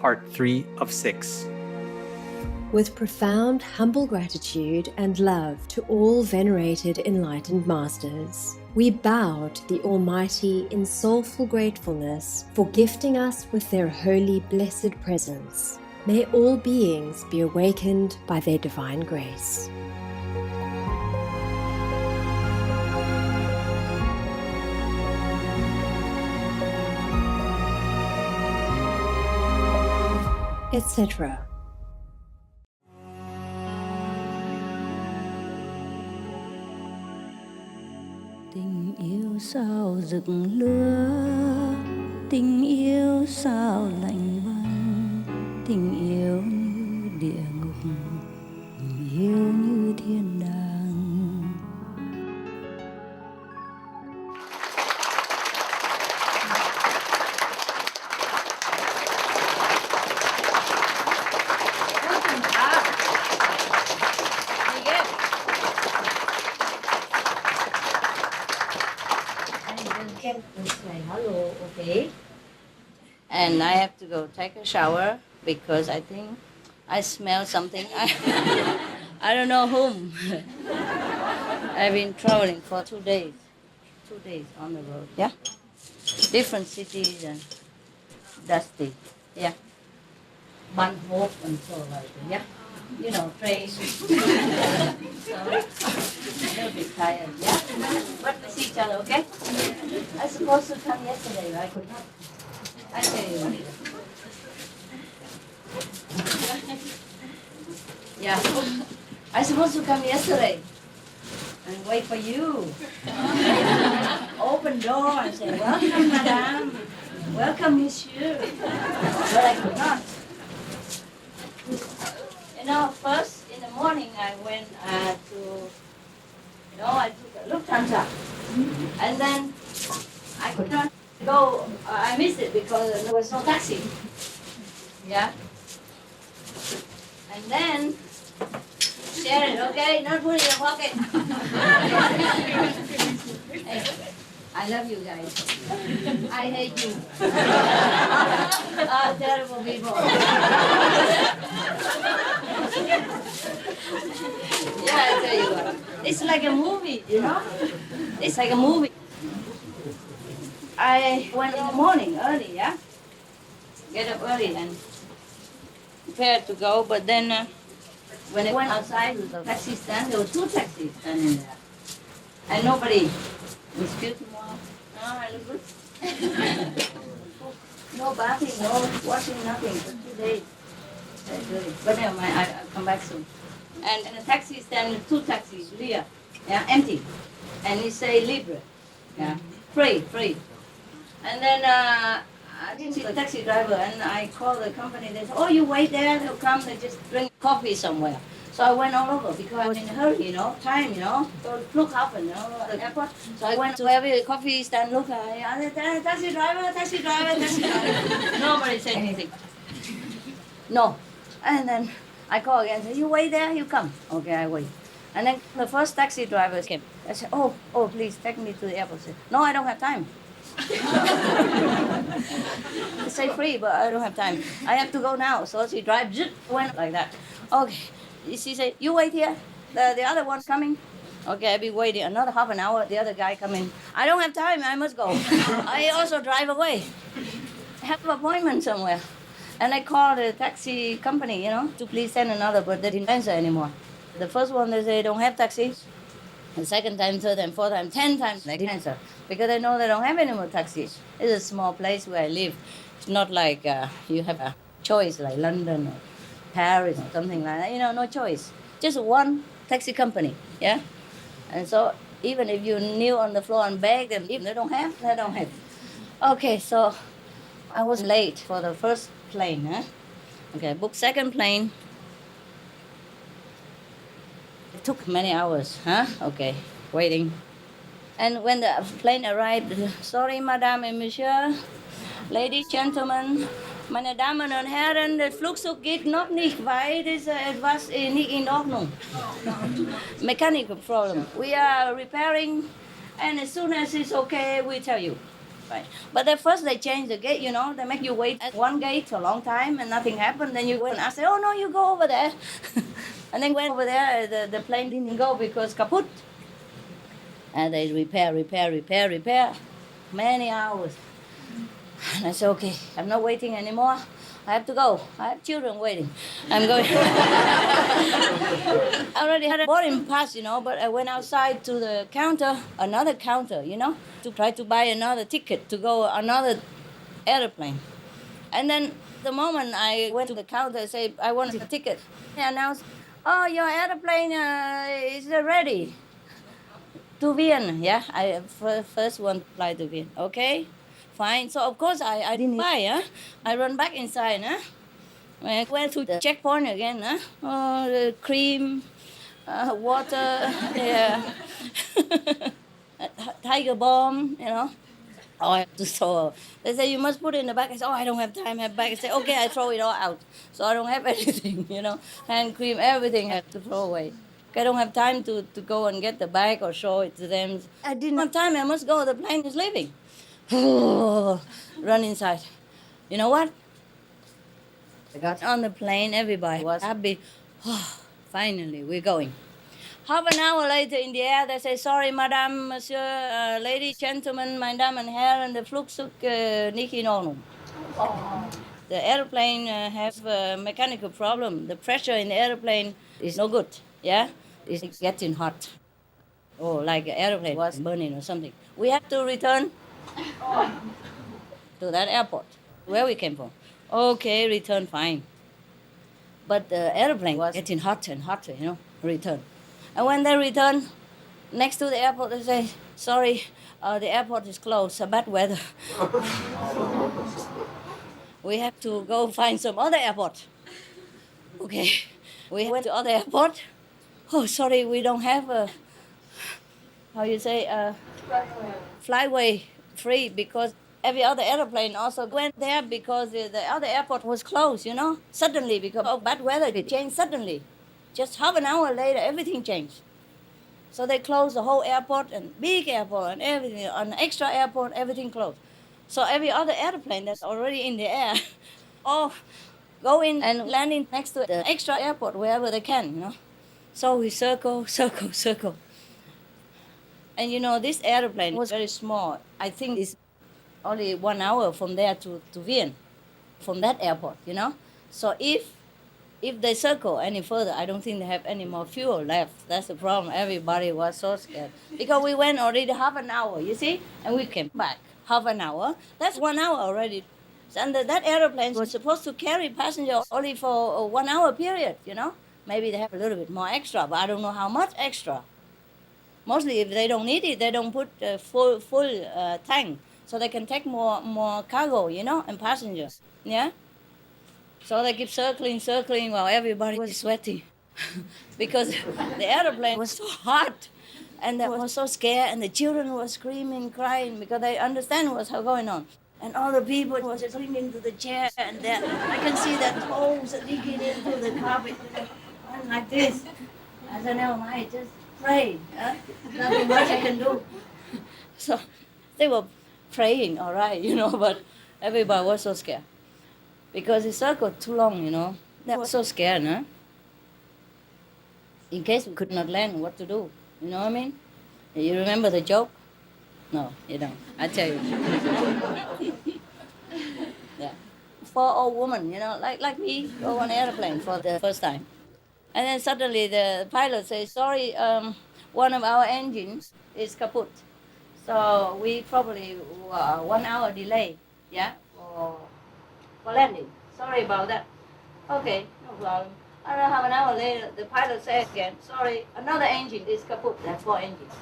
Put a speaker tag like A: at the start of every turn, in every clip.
A: part 3 of 6.
B: With profound, humble gratitude and love to all venerated enlightened masters, we bow to the Almighty in soulful gratefulness for gifting us with their holy, blessed presence. May all beings be awakened by their divine grace. Etc.
C: Tình yêu sao rực lửa, tình yêu sao lạnh băng, tình yêu như địa ngục, tình yêu như thiên đàng.
D: Hello, okay. And I have to go take a shower because I think I smell something. I don't know whom. I've been traveling for 2 days. 2 days on the road, yeah? Different cities and dusty, yeah? One hope and so like, yeah? You know, trains. So, a little bit tired, yeah? But we see each other, okay? I supposed to come yesterday, but I could not. I tell you. Yeah. I supposed to come yesterday and wait for you. Open door and say, welcome, madame. Welcome, monsieur. But I could not. You know, first in the morning I went I took a Lufthansa. And then I could not go, I missed it because there was no taxi. Yeah? And then, share it, okay? Not put it in your pocket. Hey, I love you guys. I hate you. Terrible people. Yeah, I tell you what. It's like a movie, you know? It's like a movie. I went in the morning early, yeah? Get up early and prepared to go, but then when I went outside to the taxi stand, there were 2 taxis standing there. And nobody. Excuse me, no, I look good. No bathing, no washing, nothing for 2 days. But never mind, I'll come back soon. And in the taxi stand, 2 taxis, Leah, yeah, empty. And he say libre, yeah, free. And then I didn't see the taxi driver, and I called the company. They said, oh, you wait there, they'll come, they just drink coffee somewhere. So I went all over because I was in a hurry, you know, time, you know, to look up, you know, the airport. So I went to every coffee stand, look, taxi driver. Nobody said anything. No. And then I called again and said, you wait there, you come. Okay, I wait. And then the first taxi driver came. I said, oh, please take me to the airport. I said, no, I don't have time. They say free, but I don't have time. I have to go now. So she drives, went like that. Okay. She said, you wait here. The other one's coming. Okay, I'll be waiting another half an hour. The other guy coming. I don't have time. I must go. I also drive away. I have an appointment somewhere. And I called the taxi company, you know, to please send another, but they didn't answer anymore. The first one, they say they don't have taxis. The second time, third time, fourth time, 10 times, they didn't answer. Because they know they don't have any more taxis. It's a small place where I live. It's not like you have a choice like London or Paris or something like that. You know, no choice. Just one taxi company, yeah? And so even if you kneel on the floor and beg them, if they don't have. Okay, so I was late for the first plane, huh? Okay, booked second plane. It took many hours, huh? Okay, waiting. And when the plane arrived, sorry, madame et monsieur, ladies, gentlemen, meine Damen und Herren, der Flugzeug geht noch nicht, weil etwas nicht in Ordnung. Mechanical problem. We are repairing, and as soon as it's okay, we tell you. fine. But at first they change the gate, you know, they make you wait at one gate for a long time and nothing happened. Then you go and ask, oh no, you go over there. And then went over there, the plane didn't go because kaput. And they repair. Many hours. And I said, okay, I'm not waiting anymore. I have to go. I have children waiting. I'm going. I already had a boarding pass, you know, but I went outside to the counter, another counter, you know, to try to buy another ticket to go another airplane. And then the moment I went to the counter and said, I want a ticket, they announced, oh, your airplane is ready. To Vienna, yeah. I first one fly to Vienna. Okay, fine. So of course I didn't buy. I run back inside. I went to the checkpoint again. Oh, the cream, water, yeah. Tiger bomb, you know. Oh, I have to throw. They say you must put it in the bag. I said, oh, I don't have time. I have bag. I say, okay, I throw it all out. So I don't have anything, you know. Hand cream, everything I have to throw away. I don't have time to go and get the bag or show it to them. I didn't have time. I must go. The plane is leaving. Run inside. You know what? I got on the plane. Everybody was happy. Finally, we're going. Half an hour later in the air, they say, sorry, madam, monsieur, ladies, gentlemen, meine Damen und Herren, the Flugzeug nicht in Ordnung. The airplane has a mechanical problem. The pressure in the airplane is no good. Yeah? It's getting hot. Oh, like an airplane was burning or something. We have to return to that airport where we came from. Okay, return, fine. But the airplane was getting hotter and hotter, you know, return. And when they return, next to the airport, they say, sorry, the airport is closed, bad weather. We have to go find some other airport. Okay, we went to other airport. Oh, sorry, we don't have a, flyway free because every other airplane also went there because the other airport was closed, you know, suddenly because of bad weather. It changed suddenly. Just half an hour later, everything changed. So they closed the whole airport and big airport and everything, an extra airport, everything closed. So every other airplane that's already in the air, all go in and landing next to the extra airport wherever they can, you know. So we circle. And you know, this airplane was very small. I think it's only 1 hour from there to Vienna, from that airport, you know. So if they circle any further, I don't think they have any more fuel left. That's the problem. Everybody was so scared. Because we went already half an hour, you see, and we came back half an hour. That's 1 hour already. And that airplane was supposed to carry passengers only for a 1 hour period, you know. Maybe they have a little bit more extra, but I don't know how much extra. Mostly if they don't need it, they don't put a full tank. So they can take more cargo, you know, and passengers, yeah? So they keep circling while everybody was sweating because the airplane was so hot and they were so scared and the children were screaming, crying because they understand what's going on. And all the people were just clinging to the chair and I can see their toes digging into the carpet and like this. I said, never mind, just pray. Huh? Nothing much I can do. So they were praying, all right, you know, but everybody was so scared. Because it circled too long, you know. They were so scared, huh? In case we could not land, what to do? You know what I mean? You remember the joke? No, you don't. I tell you. Yeah. 4 old women, you know, like me, go on an airplane for the first time. And then suddenly the pilot says, sorry, one of our engines is kaput. So we probably 1 hour delay, yeah, for landing. Sorry about that. Okay, no problem. I don't know, half an hour later, the pilot says again, sorry, another engine is kaput. That's 4 engines.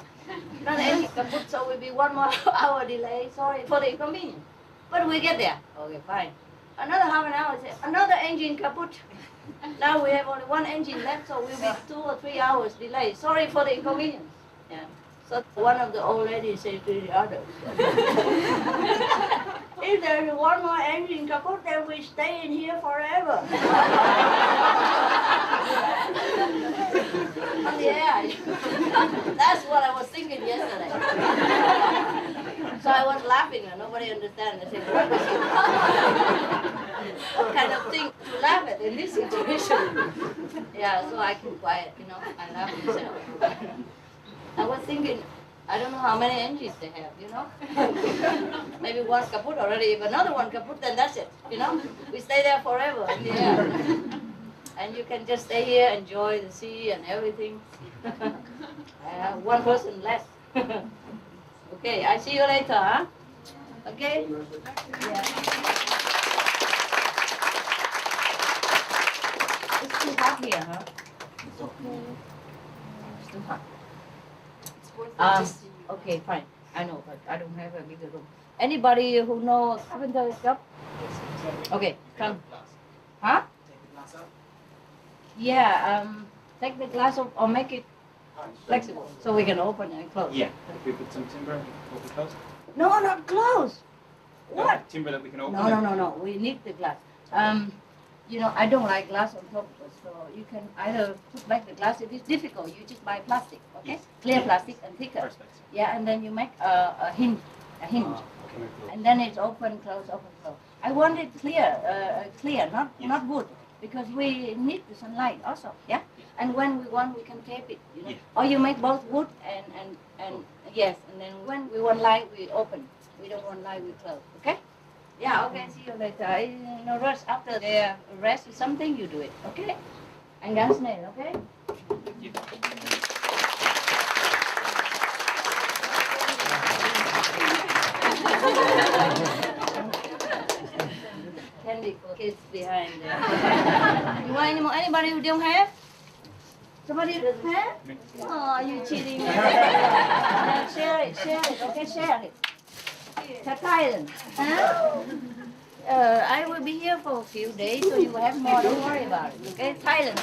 D: Another engine kaput, so we'll be 1 more hour delay. Sorry for the inconvenience. But we get there. Okay, fine. Another half an hour, another engine kaput. Now we have only 1 engine left, so we'll be 2 or 3 hours delay. Sorry for the inconvenience. Yeah. So one of the old ladies said to the other, if there's 1 more engine kaput, then we stay in here forever. On the air. That's what I was thinking yesterday. So I was laughing and nobody understands. I said, what is it? What kind of thing to laugh at in this situation? Yeah, so I keep quiet, I laugh myself. I was thinking, I don't know how many engines they have, Maybe one's kaput already. If another one kaput, then that's it, We stay there forever in the air. And you can just stay here, enjoy the sea and everything. One person less. Okay, I see you later, huh? Okay? Yeah. It's too hot here, huh? It's okay. It's too hot. Okay, fine. I know, but I don't have a bigger room. Anybody who knows carpenter's job? Okay, come. Huh? Yeah, take the glass off or make it flexible so we can open and close.
A: Yeah. If we put some timber, will we close?
D: No, not close. What?
A: Timber that we can open?
D: No. We need the glass. I don't like glass on top, so you can either put back the glass. If it's difficult, you just buy plastic, okay?
A: Yes.
D: Clear plastic and thicker.
A: Perfect.
D: Yeah, and then you make a hinge, and then it's open, close, open, close. I want it clear, not wood, because we need the sunlight also, yeah? And when we want, we can tape it,
A: Yeah.
D: Or you make both wood and yes, and then when we want light, we open. We don't want light, we close, okay? Yeah, okay, see you later. No rush. After the rest is something, you do it, okay? And ganz schnell, okay? Candy for kids behind there. You want any more? Anybody who don't have? Somebody who doesn't have? Oh, you cheating me. Now share it, okay? Share it. Thailand. Huh? I will be here for a few days, so you will have more. Don't worry about it. Okay? Thailand.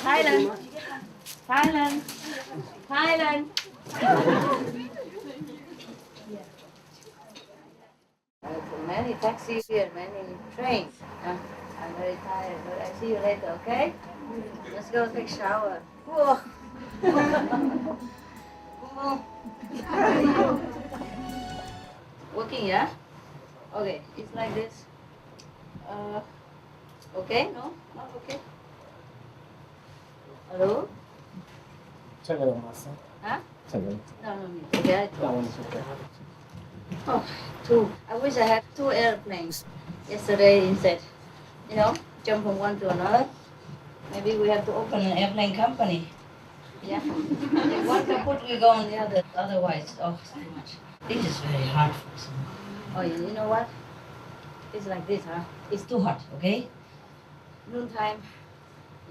D: Many taxis and many trains. I'm very tired, but I see you later. Okay? Let's go take a shower. Whoa. Working, yeah? Okay, it's like this. Okay? No? Not okay? Hello?
A: 제가 너무 왔어?
D: Huh?
A: 제가.
D: No, okay.
A: That one's okay.
D: Oh, two. I wish I had two airplanes yesterday instead. Jump from one to another. Maybe we have to open an airplane company. Yeah. If one kaput, we go on the other. Otherwise, it's too much. This is very hard for some. Oh, you know what? It's like this, huh? It's too hot, okay? Noontime,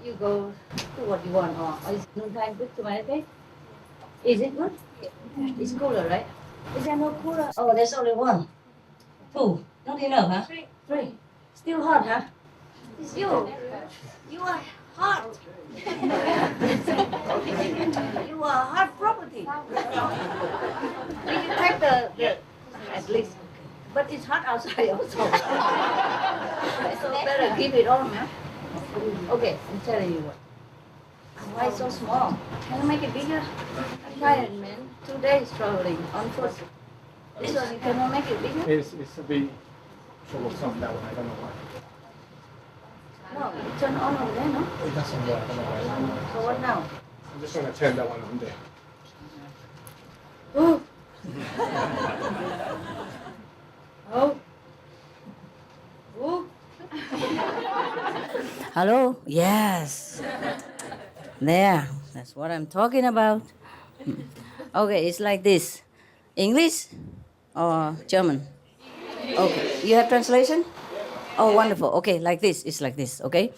D: you go do what you want, or is noontime good to meditate? Is it good? It's cooler, right? Is there no cooler? Oh, there's only one. Two. Not enough, huh? Three. Still hot, huh? It's you. You are hot. You are hot property. Did you take the at least? But it's hot outside also. So better keep it on, huh? Okay, I'm telling you what. Why so small? Can you make it bigger? I'm tired, man. 2 days traveling on foot. This one, you cannot make it bigger?
A: It's a bit full of some that one. I don't know why.
D: No, you turn on over there, no?
A: It doesn't work. I don't know why.
D: So what now?
A: I'm just going to turn that one on there.
D: Oh. Oh. Oh. Hello? Yes. There. That's what I'm talking about. Okay, it's like this. English or German? Okay. You have translation? Oh, wonderful. Okay, like this. It's like this, okay?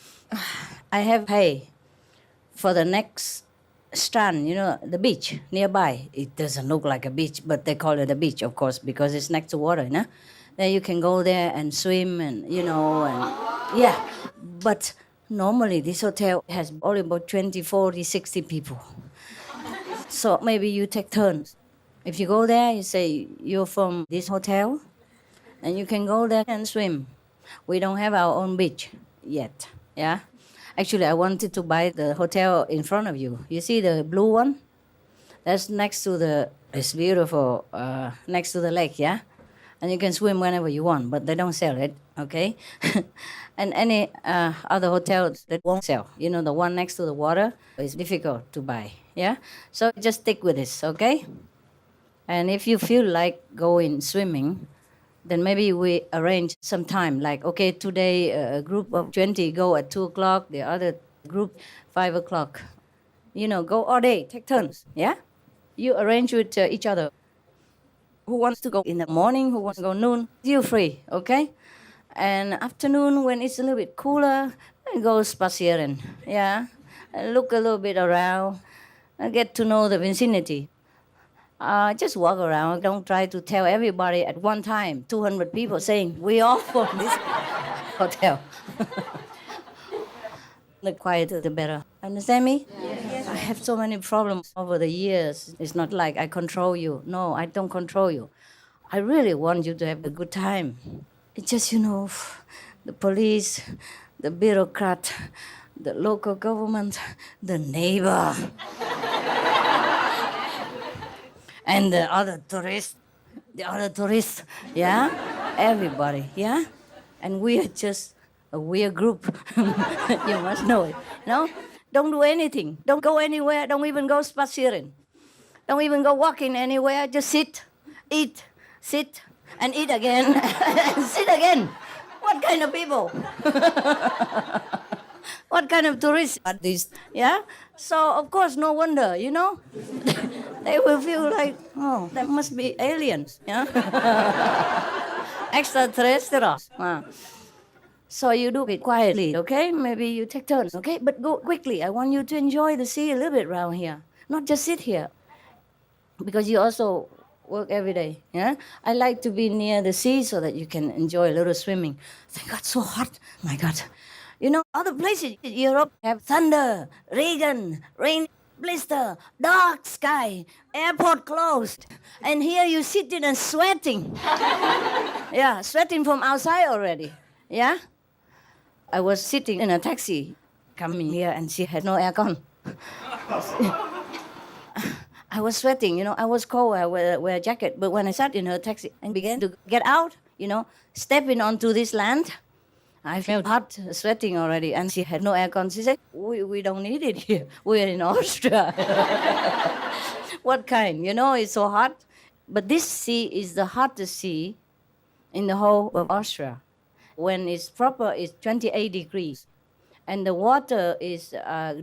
D: I have pay for the next strand, the beach nearby. It doesn't look like a beach, but they call it a beach, of course, because it's next to water, Then you can go there and swim and, yeah. But normally this hotel has only about 20, 40, 60 people. So maybe you take turns. If you go there, you say you're from this hotel, and you can go there and swim. We don't have our own beach yet, yeah? Actually, I wanted to buy the hotel in front of you. You see the blue one? That's next to it's beautiful, next to the lake, yeah? and you can swim whenever you want, but they don't sell it, okay? And any other hotels that won't sell, the one next to the water is difficult to buy, yeah? So just stick with this, okay? And if you feel like going swimming, then maybe we arrange some time, like, okay, today a group of 20 go at 2 o'clock, the other group 5 o'clock. Go all day, take turns, yeah? You arrange with each other. Who wants to go in the morning, who wants to go noon, you're free, okay? And afternoon, when it's a little bit cooler, go spazieren, yeah? And look a little bit around, and get to know the vicinity. Just walk around. Don't try to tell everybody at one time, 200 people saying, we all from this hotel. The quieter, the better. Understand me? Yes. I have so many problems over the years. It's not like I control you. No, I don't control you. I really want you to have a good time. It's just, the police, the bureaucrat, the local government, the neighbor, and the other tourists, yeah? Everybody, yeah? And we are just a weird group. You must know it. Don't do anything. Don't go anywhere. Don't even go spazieren. Don't even go walking anywhere. Just sit, eat, sit, and eat again, and sit again. What kind of people? What kind of tourists are these? Yeah? So, of course, no wonder, they will feel like, oh, that must be aliens, yeah? Extraterrestrials. So you do it quietly, okay? Maybe you take turns, okay? But go quickly. I want you to enjoy the sea a little bit around here. Not just sit here. Because you also work every day, yeah? I like to be near the sea so that you can enjoy a little swimming. Thank God, so hot. My God. Other places in Europe have thunder, rain, blister, dark sky, airport closed. And here you sitting and sweating. Yeah, sweating from outside already, yeah? I was sitting in a taxi coming here and she had no aircon. I was sweating, I was cold, I wear a jacket. But when I sat in her taxi and began to get out, stepping onto this land, I felt hot, sweating already. And she had no aircon. She said, we don't need it here. We're in Austria. What kind? It's so hot. But this sea is the hottest sea in the whole of Austria. When it's proper, it's 28 degrees. And the water is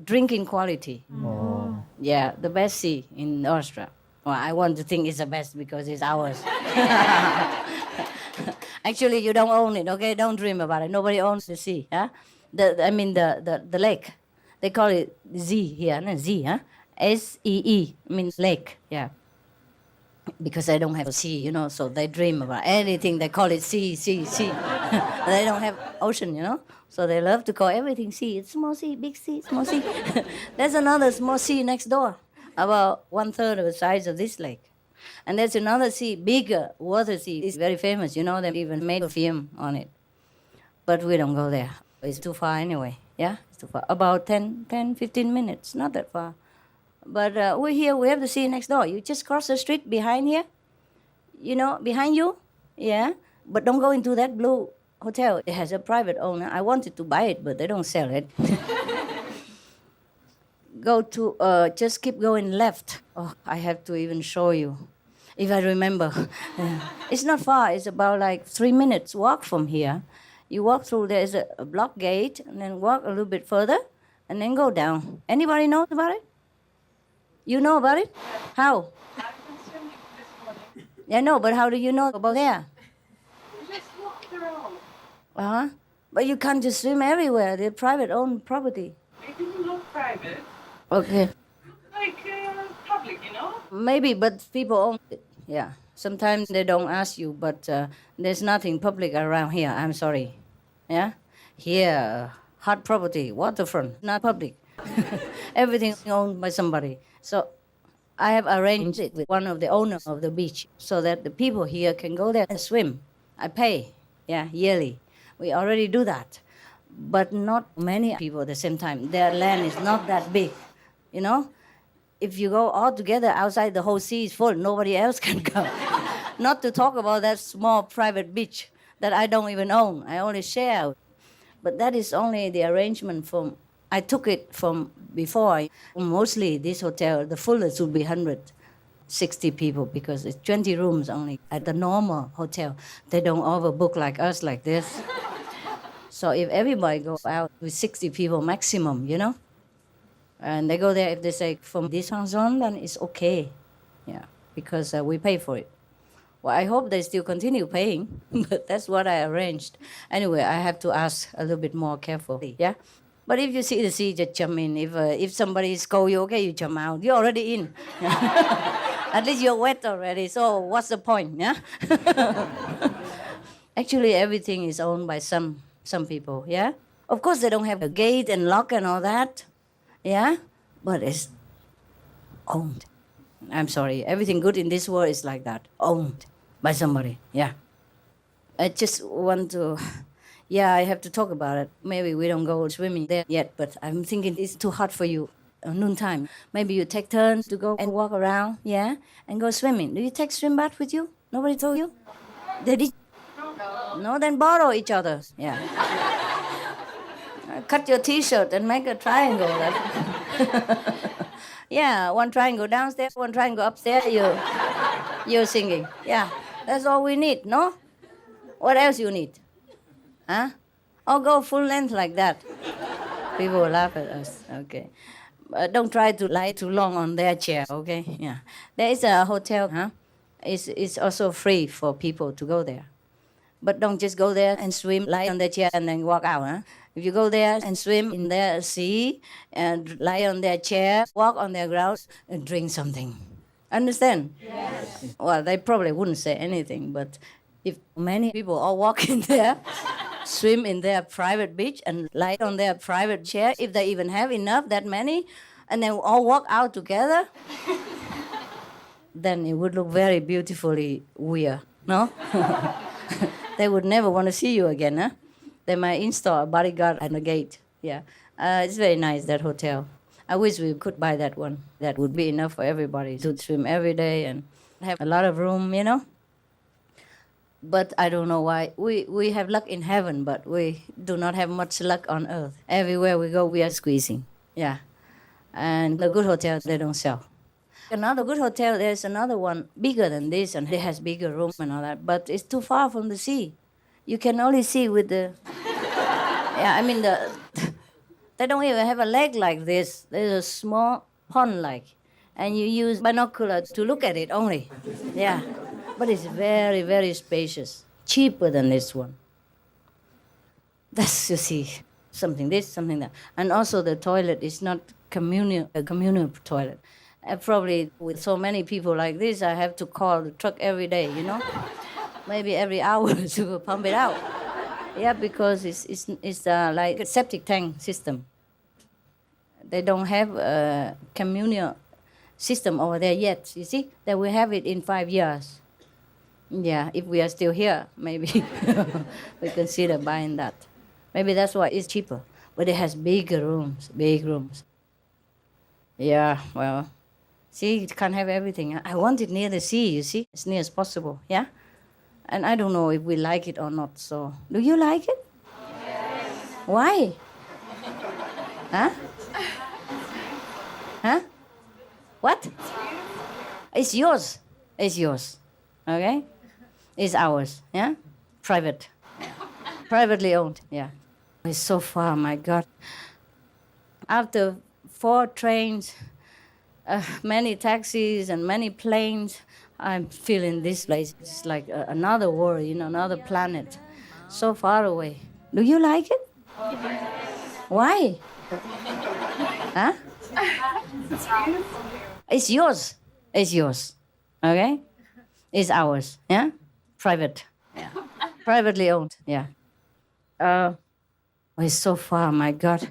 D: drinking quality.
A: Oh.
D: Yeah, the best sea in Austria. Well, I want to think it's the best because it's ours. Actually, you don't own it, okay? Don't dream about it. Nobody owns the sea, huh? The lake. They call it Z here, no? Z, huh? S-E-E means lake, yeah. Because they don't have a sea, so they dream about anything. They call it sea. They don't have ocean, so they love to call everything sea. It's small sea, big sea, small sea. There's another small sea next door, about 1/3 of the size of this lake. And there's another sea, bigger water sea. It's very famous, they even made a film on it. But we don't go there. It's too far anyway, yeah? It's too far. About 10, 15 minutes, not that far. But we're here, we have the sea next door. You just cross the street behind here, behind you, yeah? But don't go into that blue hotel. It has a private owner. I wanted to buy it, but they don't sell it. Go to, just keep going left. Oh, I have to even show you, if I remember. It's not far. It's about like 3 minutes walk from here. You walk through, there's a block gate, and then walk a little bit further, and then go down. Anybody know about it? You know about it? How? Yeah, no, but how do you know about there?
E: Just walk around.
D: Uh-huh. But you can't just swim everywhere. They're private-owned property.
E: It doesn't look private.
D: Okay.
E: Like public,
D: Maybe, but people own it. Yeah. Sometimes they don't ask you, but there's nothing public around here. I'm sorry. Yeah? Here, hot property, waterfront, not public. Everything's owned by somebody. So I have arranged it with one of the owners of the beach so that the people here can go there and swim. I pay, yearly. We already do that. But not many people at the same time. Their land is not that big, If you go all together outside, the whole sea is full. Nobody else can go. Not to talk about that small private beach that I don't even own. I only share. But that is only the arrangement from, I took it from before. Mostly this hotel, the fullest would be 160 people because it's 20 rooms only. At the normal hotel, they don't overbook like us like this. So if everybody go out with 60 people maximum, you know, and they go there, if they say from this pension, then it's okay. Yeah, because we pay for it. Well, I hope they still continue paying, but that's what I arranged. Anyway, I have to ask a little bit more carefully, yeah? But if you see the sea, just jump in. If somebody scold you, okay, you jump out. You're already in. At least you're wet already, so what's the point, yeah? Actually, everything is owned by some people, yeah? Of course, they don't have a gate and lock and all that, yeah? But it's owned. I'm sorry, everything good in this world is like that, owned by somebody, yeah. I just want to, yeah, I have to talk about it. Maybe we don't go swimming there yet, but I'm thinking it's too hot for you noontime. Maybe you take turns to go and walk around, yeah, and go swimming. Do you take swim bath with you? Nobody told you? They did? No, then borrow each other, yeah. Cut your T-shirt and make a triangle. Yeah, one triangle downstairs, one triangle upstairs, you're singing. Yeah, that's all we need, no? What else you need? Huh? Or go full length like that. People will laugh at us, okay. Don't try to lie too long on their chair, okay? Yeah. There is a hotel, huh? It's also free for people to go there. But don't just go there and swim, lie on their chair, and then walk out, huh? If you go there and swim in their sea and lie on their chair, walk on their ground, and drink something. Understand? Yes. Well, they probably wouldn't say anything, but if many people all walk in there, swim in their private beach and lie on their private chair, if they even have enough, that many, and then all walk out together, then it would look very beautifully weird, no? They would never want to see you again, huh? They might install a bodyguard at the gate. Yeah, it's very nice, that hotel. I wish we could buy that one. That would be enough for everybody to swim every day and have a lot of room, you know. But I don't know why. We have luck in heaven, but we do not have much luck on earth. Everywhere we go, we are squeezing. Yeah, and the good hotels, they don't sell. Another good hotel, there's another one bigger than this, and it has bigger room and all that, but it's too far from the sea. You can only see with the, yeah, I mean, they don't even have a lake like this. There's a small pond like, and you use binoculars to look at it only. Yeah, but it's very, very spacious, cheaper than this one. That's, you see, something this, something that. And also the toilet is not a communal toilet. Probably with so many people like this, I have to call the truck every day, you know? Maybe every hour to pump it out. Yeah, because it's like a septic tank system. They don't have a communal system over there yet, you see? They will have it in 5 years. Yeah, if we are still here, maybe we consider buying that. Maybe that's why it's cheaper. But it has bigger rooms, big rooms. Yeah, well, see, you can't have everything. I want it near the sea, you see? As near as possible, yeah? And I don't know if we like it or not, so... Do you like it? Yes. Why? Huh? Huh? What? It's yours. It's yours. Okay? It's ours, yeah? Private. Privately owned, yeah. It's so far, my God. After 4 trains, many taxis and many planes, I'm feeling this place. It's like another world, you know, another planet. So far away. Do you like it? Why? Huh? It's yours. It's yours. Okay? It's ours. Yeah? Private. Yeah. Privately owned. Yeah. It's so far, my God.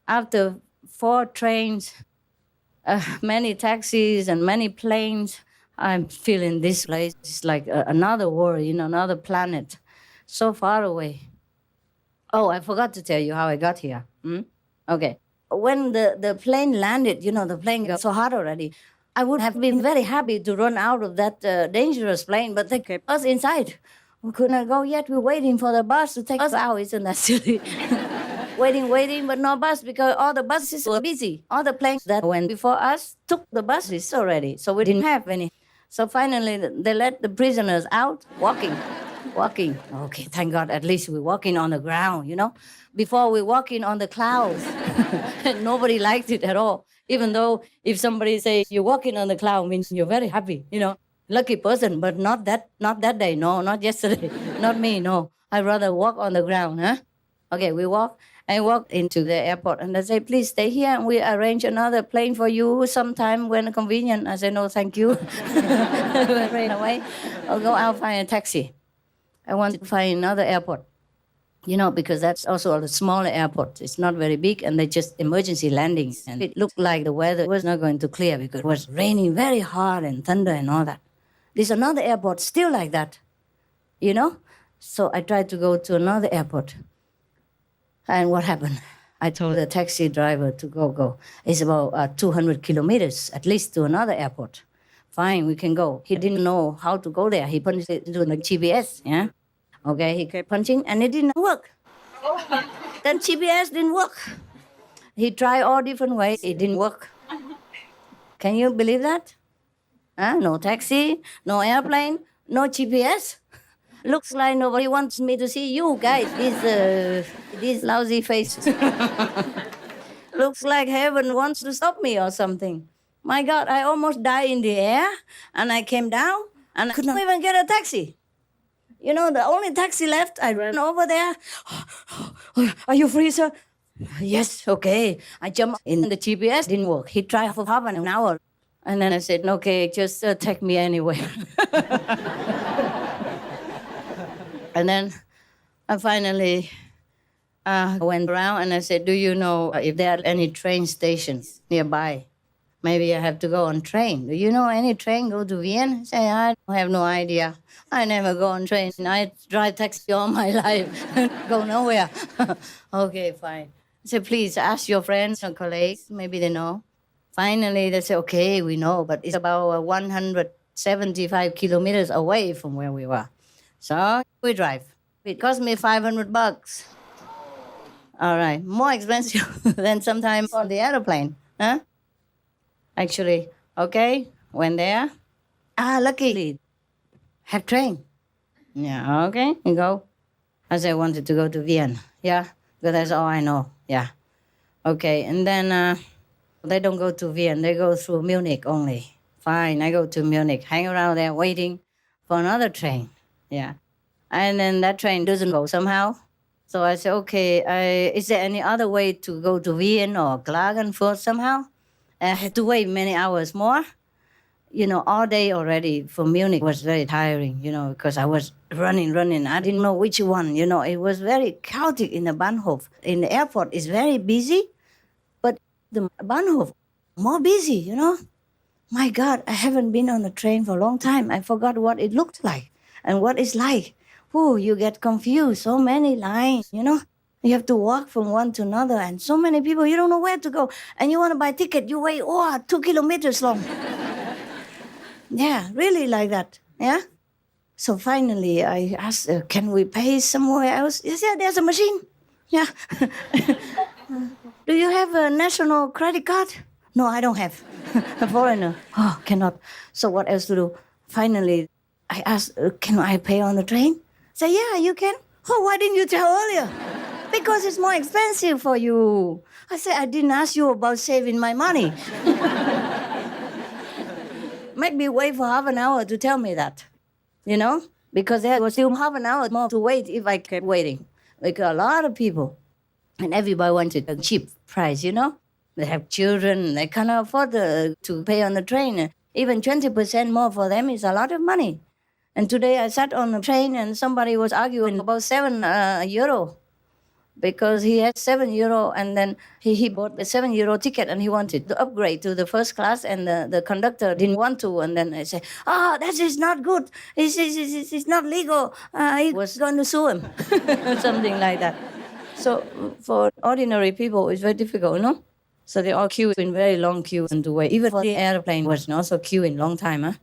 D: After 4 trains, many taxis and many planes, I'm feeling this place. It's like another world, you know, another planet. So far away. Oh, I forgot to tell you how I got here. Okay. When the plane landed, you know, the plane got so hot already. I would have been very happy to run out of that dangerous plane, but they kept us inside. We could not go yet. We're waiting for the bus to take us out. Isn't that silly? waiting, but no bus because all the buses were busy. All the planes that went before us took the buses already, so we didn't have any. So finally, they let the prisoners out walking. Okay, thank God, at least we're walking on the ground, Before we're walking on the clouds. Nobody liked it at all. Even though if somebody says you're walking on the cloud means you're very happy, Lucky person, but not that day, no, not yesterday, not me, no. I'd rather walk on the ground, huh? Okay, we walk into the airport and they say, please stay here and we arrange another plane for you sometime when convenient. I say, no, thank you. I ran away. I'll go out find a taxi. I want to find another airport, because that's also a smaller airport. It's not very big and they just emergency landings. And it looked like the weather was not going to clear because it was raining very hard and thunder and all that. There's another airport still like that, So I tried to go to another airport. And what happened? I told the taxi driver to go. It's about 200 kilometers at least to another airport. Fine, we can go. He didn't know how to go there. He punched it into the GPS, yeah? Okay, he kept punching and it didn't work. That GPS didn't work. He tried all different ways. It didn't work. Can you believe that? No taxi, no airplane, no GPS. Looks like nobody wants me to see you guys, these lousy faces. Looks like heaven wants to stop me or something. My God, I almost died in the air and I came down and I could not even get a taxi. The only taxi left, I ran over there. Are you free, sir? Yes, okay. I jumped in the GPS, didn't work. He tried for half an hour. And then I said, okay, just take me anywhere. And then I finally went around and I said, do you know if there are any train stations nearby? Maybe I have to go on train. Do you know any train go to Vienna? I say, I have no idea. I never go on train. I drive taxi all my life. Go nowhere. Okay, fine. I said, please ask your friends or colleagues. Maybe they know. Finally, they say, okay, we know, but it's about 175 kilometers away from where we were. So we drive. It cost me $500. All right, more expensive than sometimes on the airplane, huh? Actually, okay, went there. Luckily, have train. Yeah, okay, you go. I said I wanted to go to Vienna. Yeah, because that's all I know. Yeah. Okay, and then they don't go to Vienna. They go through Munich only. Fine, I go to Munich, hang around there waiting for another train. Yeah. And then that train doesn't go somehow. So I said, okay, is there any other way to go to Vienna or Klagenfurt somehow? I had to wait many hours more. All day already for Munich was very tiring, because I was running. I didn't know which one, It was very chaotic in the Bahnhof. In the airport, it's very busy, but the Bahnhof, more busy, My God, I haven't been on a train for a long time. I forgot what it looked like and what it's like. Oh, you get confused. So many lines, You have to walk from one to another and so many people, you don't know where to go. And you want to buy a ticket, you wait, 2 kilometers long. Yeah, really like that, yeah? So finally I asked, can we pay somewhere else? He said, there's a machine. Yeah. Do you have a national credit card? No, I don't have. A foreigner. Oh, cannot. So what else to do? Finally, I asked, can I pay on the train? Say, yeah, you can. Oh, why didn't you tell earlier? Because it's more expensive for you. I said, I didn't ask you about saving my money. Make me wait for half an hour to tell me that, Because there was still half an hour more to wait if I kept waiting. Because a lot of people, and everybody wanted a cheap price, They have children, they cannot afford to pay on the train. Even 20% more for them is a lot of money. And today I sat on a train and somebody was arguing about €7 because he had €7 and then he bought a €7 ticket and he wanted to upgrade to the first class and the conductor didn't want to. And then I said, that is not good. It's not legal. He was going to sue him. Something like that. So for ordinary people, it's very difficult, So they all queue in very long queue and to wait. Even for the airplane was also queuing long time, huh?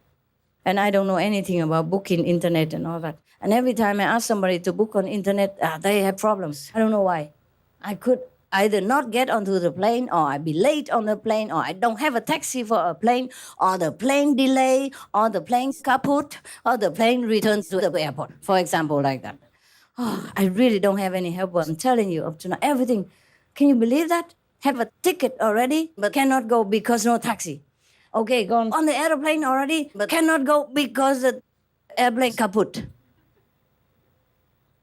D: And I don't know anything about booking internet and all that. And every time I ask somebody to book on internet, they have problems. I don't know why. I could either not get onto the plane, or I'd be late on the plane, or I don't have a taxi for a plane, or the plane delay, or the plane kaput, or the plane returns to the airport, for example, like that. Oh, I really don't have any help. I'm telling you, up to now, everything. Can you believe that? Have a ticket already, but cannot go because no taxi. Okay, gone on the airplane already, but cannot go because the airplane kaput.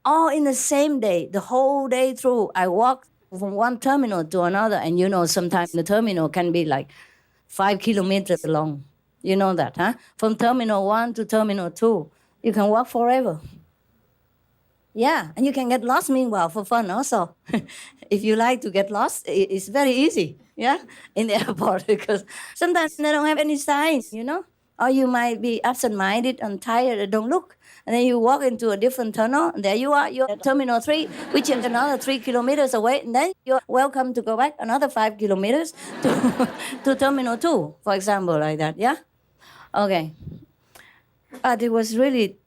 D: All in the same day, the whole day through, I walked from one terminal to another, and you know, sometimes the terminal can be like 5 kilometers long. You know that, huh? From terminal 1 to terminal 2, you can walk forever. Yeah, and you can get lost meanwhile for fun also. If you like to get lost, it's very easy, yeah, in the airport, because sometimes they don't have any signs, you know? Or you might be absent-minded and tired and don't look. And then you walk into a different tunnel, and there you are, you're at Terminal 3, which is another 3 kilometers away, and then you're welcome to go back another 5 kilometers to Terminal 2, for example, like that, yeah? Okay. But it was really,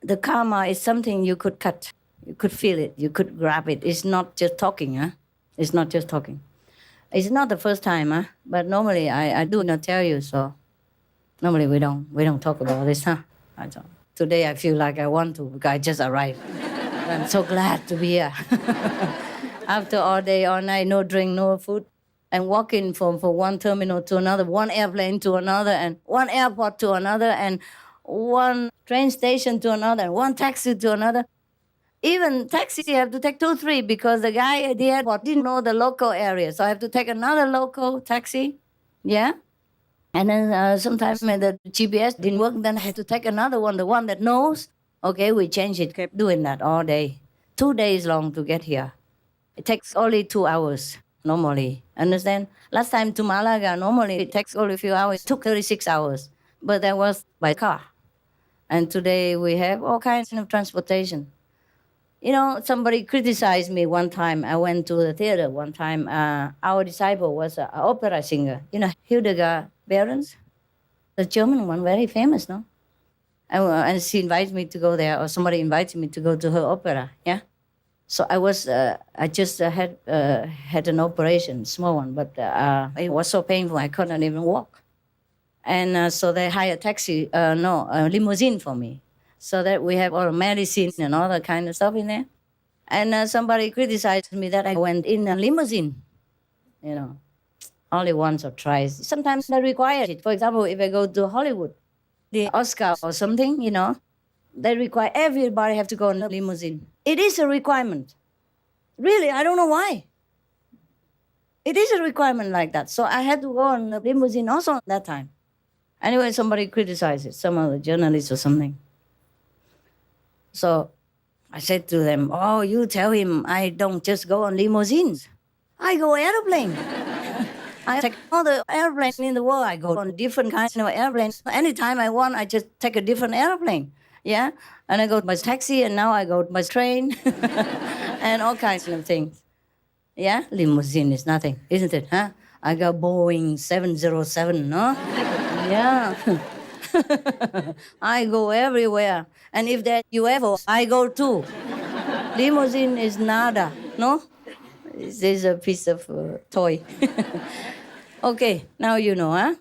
D: the karma is something you could cut. You could feel it. You could grab it. It's not just talking, huh? It's not just talking. It's not the first time, huh? But normally I do not tell you, so normally we don't talk about this, huh? I don't. Today I feel like I want to because I just arrived. I'm so glad to be here. After all day, all night, no drink, no food, and walking from one terminal to another, one airplane to another, and one airport to another, and one train station to another, and one taxi to another. Even taxi, you have to take 2, 3 because the guy at the airport didn't know the local area. So I have to take another local taxi. Yeah. And then sometimes when the GPS didn't work, then I had to take another one, the one that knows. Okay, we changed it, kept doing that all day. 2 days long to get here. It takes only 2 hours normally. Understand? Last time to Malaga, normally it takes only a few hours. It took 36 hours. But that was by car. And today we have all kinds of transportation. You know, somebody criticized me one time. I went to the theater one time. Our disciple was an opera singer. You know, Hildegard Behrens, the German one, very famous, no? And she invited me to go there, or somebody invited me to go to her opera, yeah? So I just had an operation, small one, but it was so painful I couldn't even walk. And so they hired a limousine for me, so that we have all the medicine and all that kind of stuff in there. And somebody criticized me that I went in a limousine, you know, only once or twice. Sometimes they require it. For example, if I go to Hollywood, the Oscar or something, you know, they require everybody have to go in a limousine. It is a requirement. Really, I don't know why. It is a requirement like that. So I had to go on the limousine also at that time. Anyway, somebody criticized it, some of the journalists or something. So I said to them, oh, you tell him I don't just go on limousines. I go airplane. I take all the airplanes in the world. I go on different kinds of airplanes. Anytime I want, I just take a different airplane. Yeah? And I go by taxi, and now I go by train, and all kinds of things. Yeah? Limousine is nothing, isn't it? Huh? I got Boeing 707, no? Yeah. I go everywhere. And if there's UFO, I go too. Limousine is nada, no? This is a piece of toy. Okay, now you know, huh?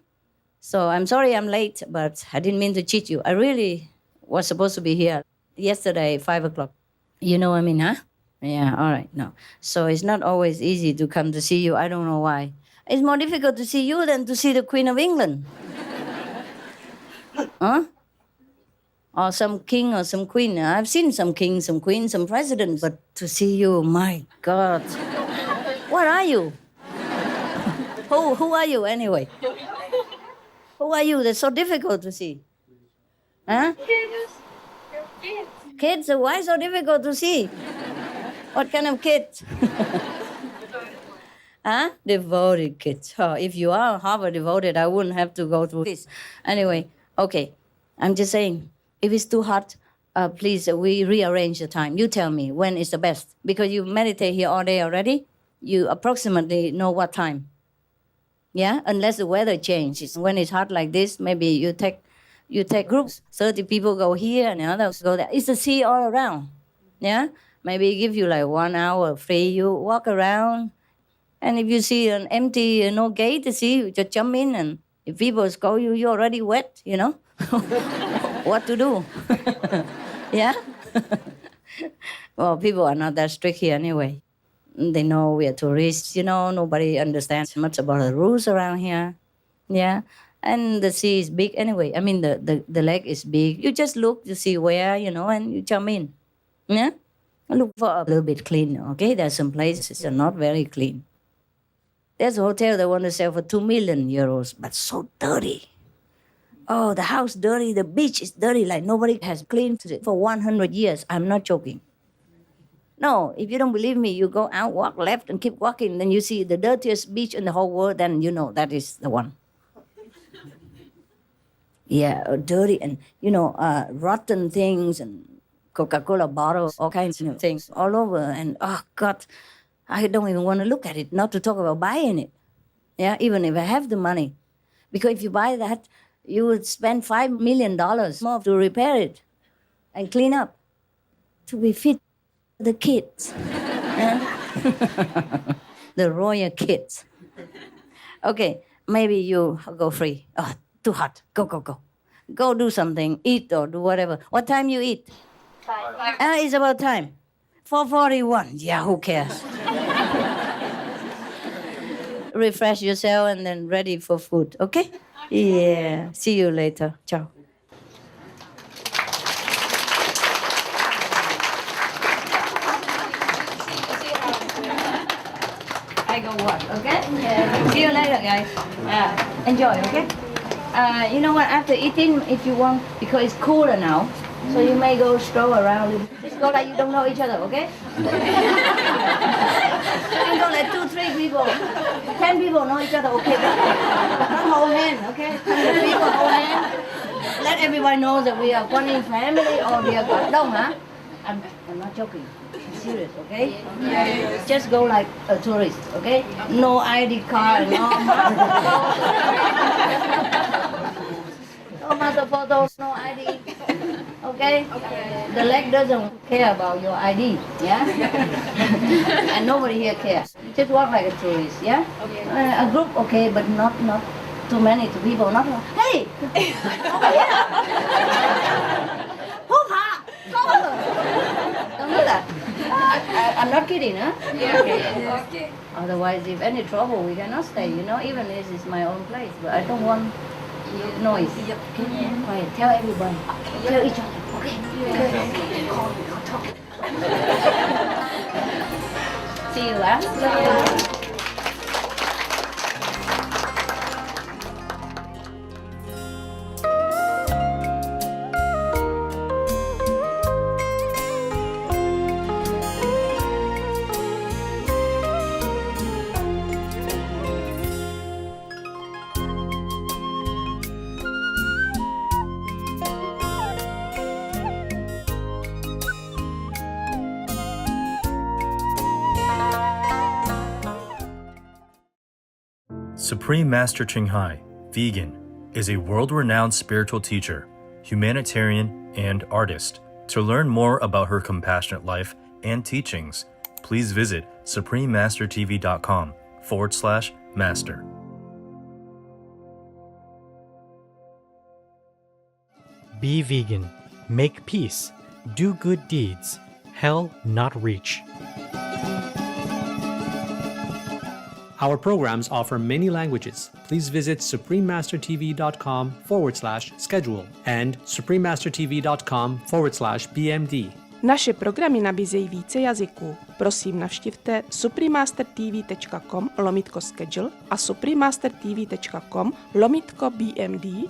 D: So I'm sorry I'm late, but I didn't mean to cheat you. I really was supposed to be here yesterday, 5 o'clock. You know what I mean, huh? Yeah, all right, no. So it's not always easy to come to see you. I don't know why. It's more difficult to see you than to see the Queen of England. Huh? Or some king or some queen. I've seen some kings, some queens, some presidents, but to see you, my God. What are you? Who are you anyway? Who are you? That's so difficult to see. Huh?
E: Kids. Kids.
D: Kids? Why so difficult to see? What kind of kids? Huh? Devoted kids. Oh, if you are Harvard devoted, I wouldn't have to go through this. Anyway, okay. I'm just saying, if it's too hot, please, we rearrange the time. You tell me when is the best. Because you meditate here all day already, you approximately know what time. Yeah, unless the weather changes. When it's hot like this, maybe you take groups. 30 people go here and others go there. It's the sea all around. Yeah, maybe give you like 1 hour free. You walk around, and if you see an empty no gate to see, you just jump in, and if people scold you, you're already wet. You know what to do. Yeah. Well, people are not that strict here anyway. They know we are tourists, nobody understands much about the rules around here. Yeah. And the sea is big anyway. I mean, the lake is big. You just look to see where, and you jump in. Yeah. Look for a little bit clean, okay? There's some places that are not very clean. There's a hotel they want to sell for 2 million euros, but so dirty. Oh, the house dirty, the beach is dirty, like nobody has cleaned it for 100 years. I'm not joking. No, if you don't believe me, you go out, walk left, and keep walking. Then you see the dirtiest beach in the whole world, then you know that is the one. Yeah, dirty and, rotten things and Coca-Cola bottles, all kinds of things all over. And, oh, God, I don't even want to look at it, not to talk about buying it. Yeah, even if I have the money. Because if you buy that, you would spend $5 million more to repair it and clean up, to be fit for the kids. The royal kids. Okay, maybe you go free. Oh, too hot. Go. Go do something, eat or do whatever. What time you eat?
E: 5.
D: It's about time. 4:41. Yeah, who cares? Refresh yourself and then ready for food, okay? Yeah. See you later. Ciao. I go work, okay? Yeah. See you later, guys. Enjoy, okay? You know what? After eating, if you want, because it's cooler now, so you may go stroll around. Just go like you don't know each other, okay? You can go like 2, 3 people. 10 people know each other, okay? Don't hold hand, okay? 100 people hold hand. Let everybody know that we are one family or we are Đông, huh? I'm not joking. I'm serious, okay? Yeah. Just go like a tourist, okay? No ID card, no master photos, no ID. Okay? The lake doesn't care about your ID, yeah? And nobody here cares. Just walk like a tourist, yeah? A group, okay, but not too many people. Not like, hey! Over here! Hoo-ha! Come over! Don't do that. I'm not kidding, huh?
E: Yeah, okay.
D: Otherwise, if any trouble, we cannot stay, even this is my own place, but I don't want noise. Okay? Quiet. Tell everybody. Tell each other. Okay? Call me. I'll talk. See you, huh?
F: Supreme Master Ching, vegan, is a world-renowned spiritual teacher, humanitarian, and artist. To learn more about her compassionate life and teachings, please visit suprememastertv.com/master.
G: Be vegan, make peace, do good deeds, hell not reach. Our programs offer many languages. Please visit suprememastertv.com/schedule and suprememastertv.com/BMD.
H: Naše programy nabízejí více jazyků. Prosím, navštivte suprememastertv.com/schedule a suprememastertv.com/BMD